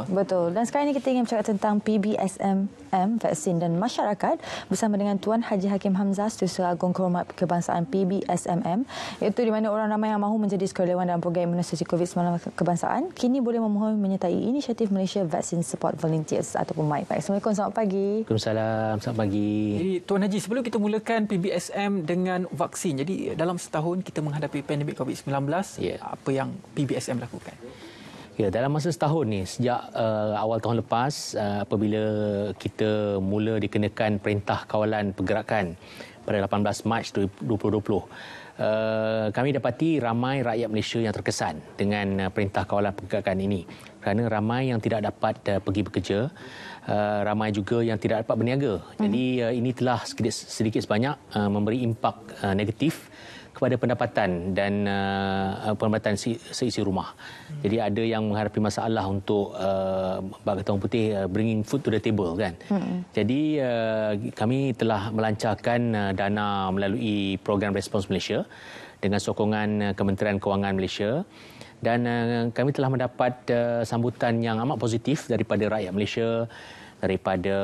Betul. Dan sekarang ini kita ingin bercakap tentang PBSMM, vaksin dan masyarakat bersama dengan Tuan Haji Hakim Hamzah, Setiausaha Agung Kehormat Kebangsaan PBSMM, iaitu di mana orang ramai yang mahu menjadi sukarelawan dalam program imunisasi COVID-19 kebangsaan kini boleh memohon menyertai inisiatif Malaysia Vaccine Support Volunteers ataupun MyVac. Assalamualaikum, selamat pagi. Waalaikumsalam, selamat pagi. Jadi Tuan Haji, sebelum kita mulakan PBSM dengan vaksin, jadi dalam setahun kita menghadapi pandemik COVID-19, apa yang PBSM lakukan? Ya, dalam masa setahun ni, sejak awal tahun lepas, apabila kita mula dikenakan Perintah Kawalan Pergerakan pada 18 Mac 2020, kami dapati ramai rakyat Malaysia yang terkesan dengan Perintah Kawalan Pergerakan ini kerana ramai yang tidak dapat pergi bekerja, ramai juga yang tidak dapat berniaga. Jadi ini telah sedikit sebanyak memberi impak negatif kepada pendapatan dan pendapatan seisi rumah. Jadi ada yang menghadapi masalah untuk bagi orang putih bringing food to the table kan. Jadi kami telah melancarkan dana melalui program Respons Malaysia dengan sokongan Kementerian Kewangan Malaysia, dan kami telah mendapat sambutan yang amat positif daripada rakyat Malaysia, daripada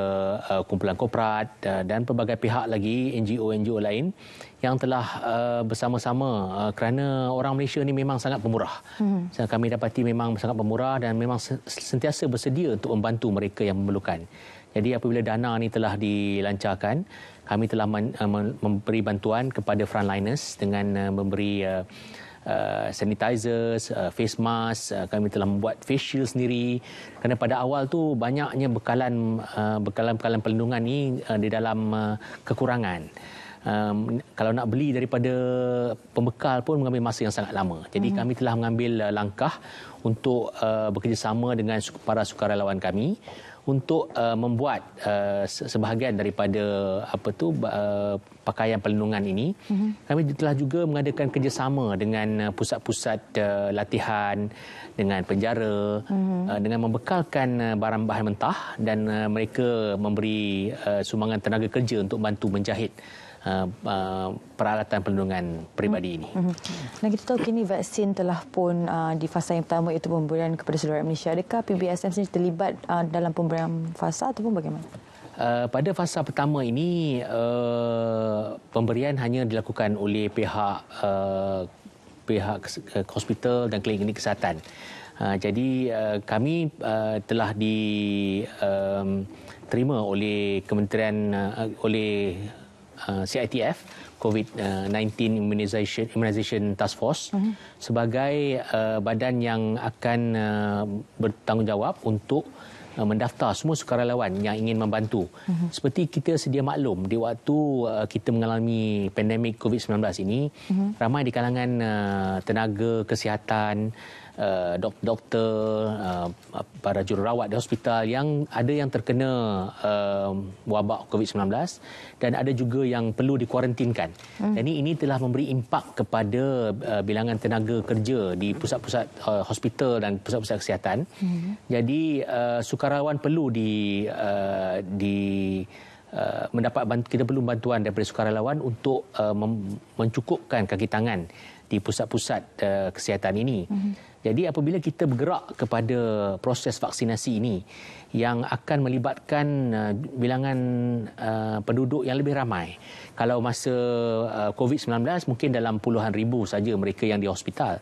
kumpulan korporat dan pelbagai pihak lagi, NGO lain yang telah bersama-sama kerana orang Malaysia ni memang sangat pemurah. Kami dapati memang sangat pemurah dan memang sentiasa bersedia untuk membantu mereka yang memerlukan. Jadi apabila dana ni telah dilancarkan, kami telah memberi bantuan kepada frontliners dengan memberi sanitizers, face mask. Kami telah membuat face shield sendiri kerana pada awal tu banyaknya bekalan perlindungan ni di dalam kekurangan. Kalau nak beli daripada pembekal pun mengambil masa yang sangat lama. Jadi kami telah mengambil langkah untuk bekerjasama dengan para sukarelawan kami untuk membuat sebahagian daripada pakaian perlindungan ini. Kami telah juga mengadakan kerjasama dengan pusat-pusat latihan, dengan penjara, dengan membekalkan bahan mentah, dan mereka memberi sumbangan tenaga kerja untuk bantu menjahit peralatan perlindungan peribadi ini. Dan kita tahu kini vaksin telah pun di fasa yang pertama, iaitu pemberian kepada seluruh rakyat Malaysia. Adakah PBSM sendiri terlibat dalam pemberian fasa ataupun bagaimana? Pada fasa pertama ini, pemberian hanya dilakukan oleh pihak hospital dan klinik kesihatan. Jadi kami telah diterima oleh Kementerian oleh CITF, COVID-19 Immunization Task Force, sebagai badan yang akan bertanggungjawab untuk mendaftar semua sukarelawan yang ingin membantu. Seperti kita sedia maklum, di waktu kita mengalami pandemik COVID-19 ini, ramai di kalangan tenaga kesihatan, doktor, para jururawat di hospital yang ada yang terkena wabak COVID-19 dan ada juga yang perlu dikuarantinkan. Jadi ini telah memberi impak kepada bilangan tenaga kerja di pusat-pusat hospital dan pusat-pusat kesihatan. Jadi sukarelawan perlu kita perlu bantuan daripada sukarelawan untuk mencukupkan kaki tangan di pusat-pusat kesihatan ini. Jadi apabila kita bergerak kepada proses vaksinasi ini yang akan melibatkan bilangan penduduk yang lebih ramai. Kalau masa COVID-19 mungkin dalam puluhan ribu saja mereka yang di hospital.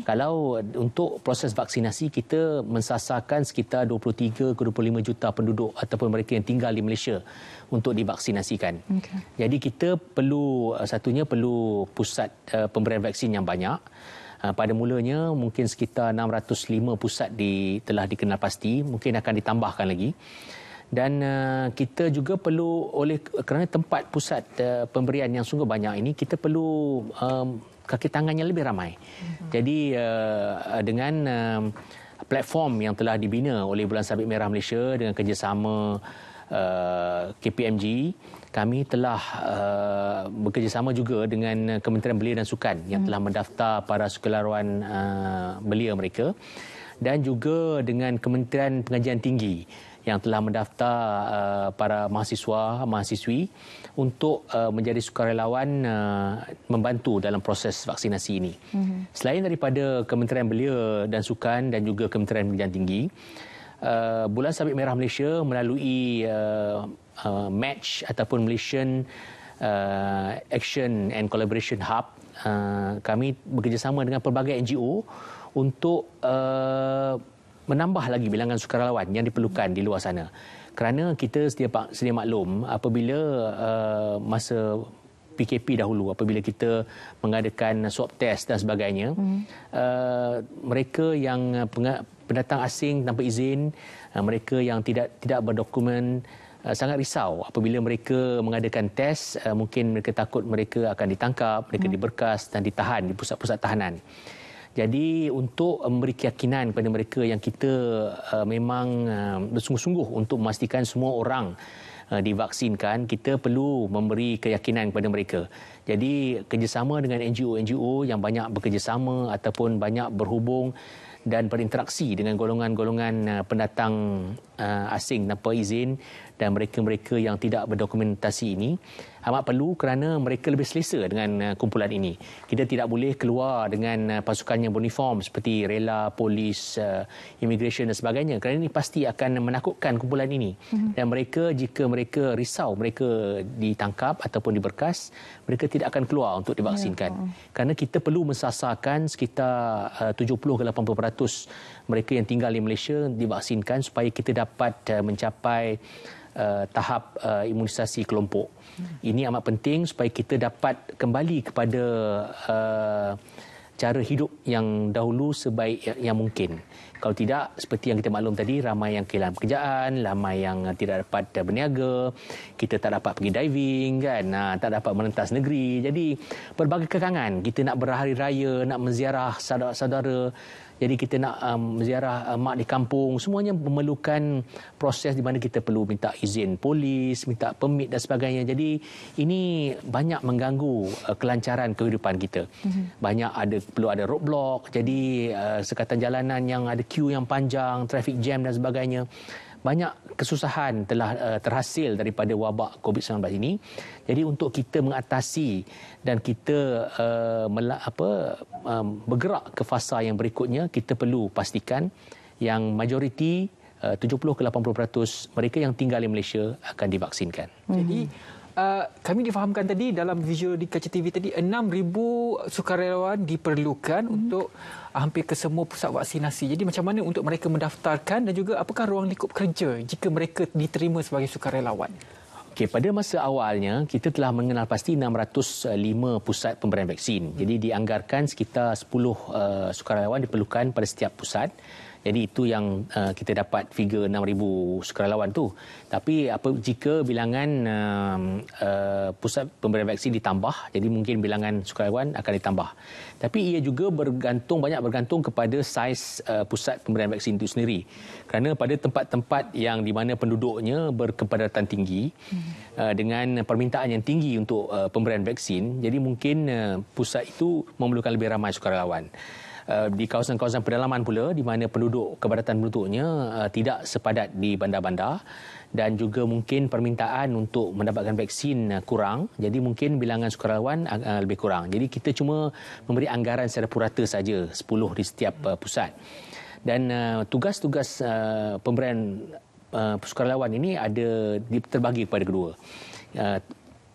Kalau untuk proses vaksinasi kita mensasarkan sekitar 23 ke 25 juta penduduk ataupun mereka yang tinggal di Malaysia untuk divaksinasikan. Jadi kita perlu pusat pemberian vaksin yang banyak. Pada mulanya mungkin sekitar 605 pusat telah dikenal pasti, mungkin akan ditambahkan lagi. Dan kita juga perlu, kerana tempat pusat pemberian yang sungguh banyak ini, kita perlu kaki tangan yang lebih ramai. Jadi dengan platform yang telah dibina oleh Bulan Sabit Merah Malaysia dengan kerjasama KPMG, kami telah bekerjasama juga dengan Kementerian Belia dan Sukan yang telah mendaftar para sukarelawan belia mereka, dan juga dengan Kementerian Pengajian Tinggi yang telah mendaftar para mahasiswi untuk menjadi sukarelawan membantu dalam proses vaksinasi ini. Selain daripada Kementerian Belia dan Sukan dan juga Kementerian Pengajian Tinggi, Bulan Sabit Merah Malaysia melalui match ataupun Malaysian Action and Collaboration Hub, kami bekerjasama dengan pelbagai NGO untuk menambah lagi bilangan sukarelawan yang diperlukan di luar sana. Kerana kita sedia maklum apabila masa PKP dahulu, apabila kita mengadakan swab test dan sebagainya, mereka yang pendatang asing tanpa izin, mereka yang tidak berdokumen, sangat risau apabila mereka mengadakan test. Mungkin mereka takut mereka akan ditangkap, mereka diberkas dan ditahan di pusat-pusat tahanan. Jadi untuk memberi keyakinan kepada mereka yang kita memang bersungguh-sungguh untuk memastikan semua orang divaksinkan, kita perlu memberi keyakinan kepada mereka. Jadi kerjasama dengan NGO-NGO yang banyak bekerjasama ataupun banyak berhubung dan berinteraksi dengan golongan-golongan pendatang asing tanpa izin dan mereka-mereka yang tidak berdokumentasi ini amat perlu, kerana mereka lebih selesa dengan kumpulan ini. Kita tidak boleh keluar dengan pasukan yang beruniform seperti rela, polis, immigration dan sebagainya, kerana ini pasti akan menakutkan kumpulan ini. Dan mereka, jika mereka risau mereka ditangkap ataupun diberkas, mereka tidak akan keluar untuk divaksinkan. Kerana kita perlu mensasarkan sekitar 70-80% mereka yang tinggal di Malaysia divaksinkan supaya kita dapat mencapai tahap imunisasi kelompok. Ini amat penting supaya kita dapat kembali kepada cara hidup yang dahulu sebaik yang mungkin. Kalau tidak, seperti yang kita maklum tadi, ramai yang kehilangan pekerjaan, ramai yang tidak dapat berniaga, kita tak dapat pergi diving, kan, tak dapat merentas negeri. Jadi pelbagai kekangan, kita nak berhari raya, nak menziarah saudara-saudara, jadi kita nak menziarah mak di kampung, semuanya memerlukan proses di mana kita perlu minta izin polis, minta permit dan sebagainya. Jadi ini banyak mengganggu kelancaran kehidupan kita. Perlu ada roadblock, jadi sekatan jalanan yang ada queue yang panjang, traffic jam dan sebagainya. Banyak kesusahan telah terhasil daripada wabak COVID-19 ini. Jadi untuk kita mengatasi dan kita bergerak ke fasa yang berikutnya, kita perlu pastikan yang majoriti 70-80% mereka yang tinggal di Malaysia akan divaksinkan. Jadi kami difahamkan tadi dalam visual di Kaca TV tadi 6,000 sukarelawan diperlukan untuk hampir ke semua pusat vaksinasi. Jadi macam mana untuk mereka mendaftarkan dan juga apakah ruang lingkup kerja jika mereka diterima sebagai sukarelawan? Okey, pada masa awalnya kita telah mengenal pasti 605 pusat pemberian vaksin. Jadi dianggarkan sekitar 10 sukarelawan diperlukan pada setiap pusat. Jadi itu yang kita dapat figure 6,000 sukarelawan tu. Tapi jika bilangan pusat pemberian vaksin ditambah, jadi mungkin bilangan sukarelawan akan ditambah. Tapi ia juga banyak bergantung kepada saiz pusat pemberian vaksin itu sendiri. Kerana pada tempat-tempat yang di mana penduduknya berkepadatan tinggi dengan permintaan yang tinggi untuk pemberian vaksin, jadi mungkin pusat itu memerlukan lebih ramai sukarelawan. Di kawasan-kawasan pedalaman pula, di mana kepadatan penduduknya tidak sepadat di bandar-bandar dan juga mungkin permintaan untuk mendapatkan vaksin kurang, jadi mungkin bilangan sukarelawan lebih kurang. Jadi kita cuma memberi anggaran secara purata saja, 10 di setiap pusat. Dan tugas-tugas pemberian sukarelawan ini terbagi kepada kedua.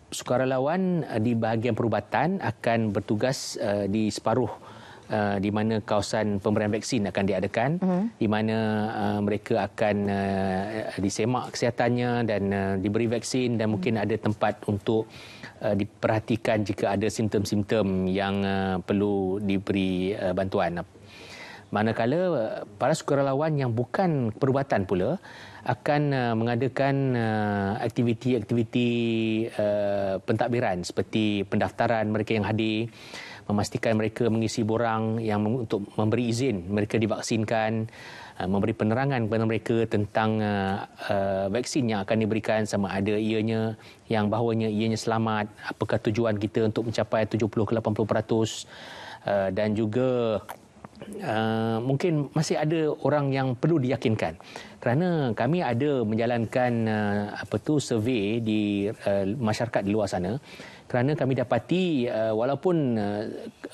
Sukarelawan di bahagian perubatan akan bertugas di separuh di mana kawasan pemberian vaksin akan diadakan, di mana mereka akan disemak kesehatannya dan diberi vaksin dan mungkin ada tempat untuk diperhatikan jika ada simptom-simptom yang perlu diberi bantuan. Manakala para sukarelawan yang bukan perubatan pula akan mengadakan aktiviti-aktiviti pentadbiran seperti pendaftaran mereka yang hadir, memastikan mereka mengisi borang yang untuk memberi izin mereka divaksinkan, memberi penerangan kepada mereka tentang vaksin yang akan diberikan, sama ada bahawanya ianya selamat, apakah tujuan kita untuk mencapai 70-80%, dan juga mungkin masih ada orang yang perlu diyakinkan. Kerana kami ada menjalankan survey di masyarakat di luar sana, kerana kami dapati walaupun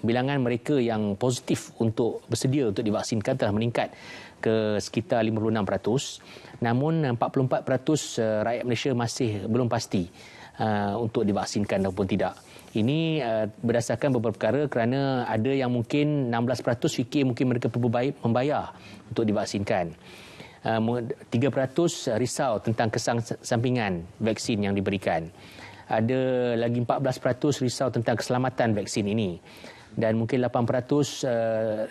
bilangan mereka yang positif untuk bersedia untuk divaksinkan telah meningkat ke sekitar 56%. Namun 44% rakyat Malaysia masih belum pasti untuk divaksinkan ataupun tidak. Ini berdasarkan beberapa perkara, kerana ada yang mungkin 16% fikir mungkin mereka perlu membayar untuk divaksinkan. 3% risau tentang kesan sampingan vaksin yang diberikan. Ada lagi 14% risau tentang keselamatan vaksin ini. Dan mungkin 8%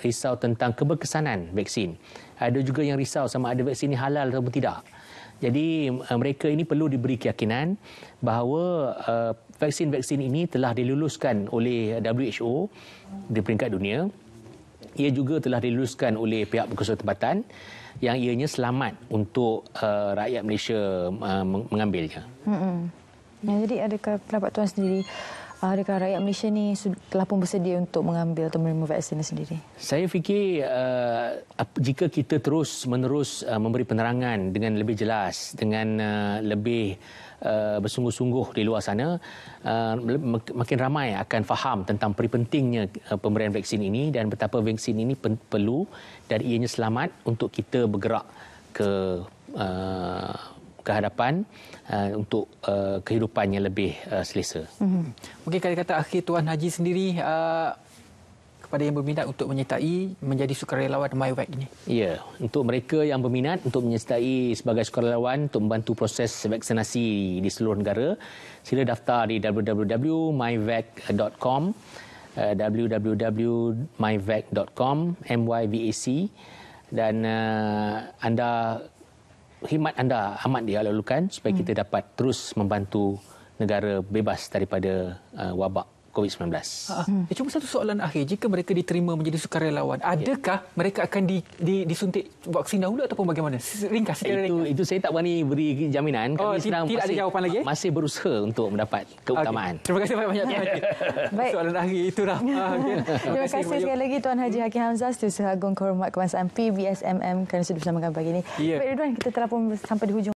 risau tentang keberkesanan vaksin. Ada juga yang risau sama ada vaksin ini halal atau tidak. Jadi mereka ini perlu diberi keyakinan bahawa vaksin-vaksin ini telah diluluskan oleh WHO di peringkat dunia. Ia juga telah diluluskan oleh pihak berkuasa tempatan yang ianya selamat untuk rakyat Malaysia mengambilnya. Jadi adakah pendapat tuan sendiri, adakah rakyat Malaysia ni telah pun bersedia untuk mengambil atau menerima vaksin sendiri? Saya fikir jika kita terus-menerus memberi penerangan dengan lebih jelas, dengan lebih bersungguh-sungguh di luar sana, makin ramai akan faham tentang pentingnya pemberian vaksin ini dan betapa vaksin ini perlu dan ianya selamat untuk kita bergerak ke hadapan untuk kehidupan yang lebih selesa. Mungkin kata-kata akhir Tuan Haji sendiri kepada yang berminat untuk menyertai menjadi sukarelawan MyVac ini. Ya, untuk mereka yang berminat untuk menyertai sebagai sukarelawan untuk membantu proses vaksinasi di seluruh negara, sila daftar di www.myvac.com www.myvac.com MYVAC dan khidmat anda amat dilalukan supaya kita dapat terus membantu negara bebas daripada wabak COVID-19. Cuma satu soalan akhir, jika mereka diterima menjadi sukarelawan, adakah mereka akan disuntik vaksin dahulu ataupun bagaimana? Ringkas, secara ringkas. Itu saya tak berani beri jaminan. Kami sedang tidak ada jawapan lagi? Masih berusaha untuk mendapat keutamaan. Terima kasih banyak. Baik. Soalan akhir itu dah. Terima kasih sekali lagi Tuan Haji Hakim Hamzah, Setiausaha Agung Kehormat Kebangsaan PBSMM kerana sudah bersama kami pagi ini. Baik Ridwan, kita telah pun sampai di hujung